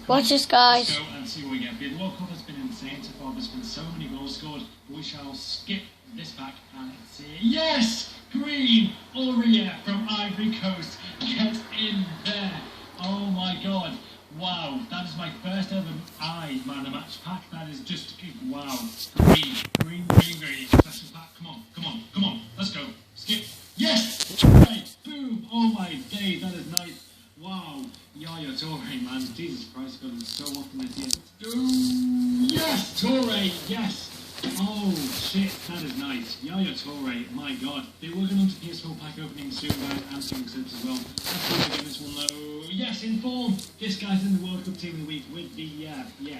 Watch this, guys. Let's go and see what we get. The World Cup has been insane so far. There's been so many goals scored. We shall skip this pack and see. Yes! Green Aurea from Ivory Coast. Get in there. Oh my god. Wow. That is my first ever Man of Match pack. That is just, wow. Green. Special pack. Come on. Let's go. Skip. Yes! Right. Boom. Oh my days. That is nice. Wow. Yaya Toure, man. Jesus Christ. God, it's so often this year. Yes! Toure. Yes! Oh shit, that is nice. Yaya Toure, my god. They were going to PS4 pack opening soon, guys, and some clips as well. Let's see if we get this one though. Yes, Inform! This guy's in the World Cup team of the week with the,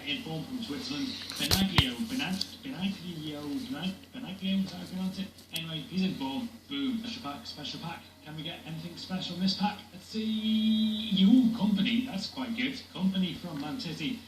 Inform from Switzerland. Benaglio, is that how I pronounce it? Anyway, he's Inform. Boom, special pack. Can we get anything special in this pack? Let's see. Company, that's quite good. Company from Man City.